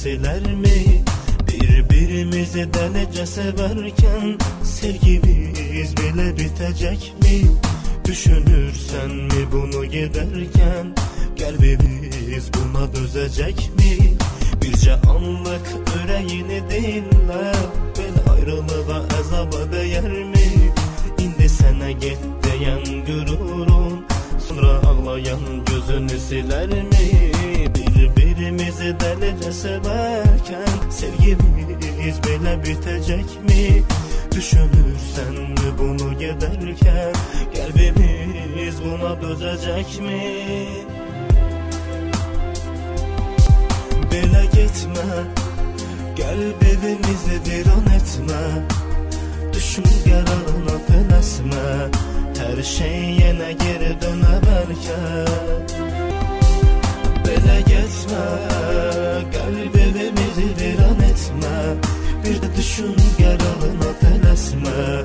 silermi? Birbirimizi delice severken sevgimiz bile bitecek mi? Düşünürsen mi bunu giderken kalbimiz buna dözecek mi? Birce anlık yüreğini dinle, böyle ayrılığa azaba değer mi? İndi sana git diyen gururun, sonra ağlayan gözünü siler mi? Birbirimizi delice severken sevgimiz bile bitecek mi? Düşünürsen mi bunu giderken kalbimiz buna dözecek mi? Belə gitme, kalbimizi viran etme. Düşün kararına tələsmə, her şey yine geri dönə bəlkə. Belə getmə, kalbimizi viran etme. Bir de düşün kararına tələsmə,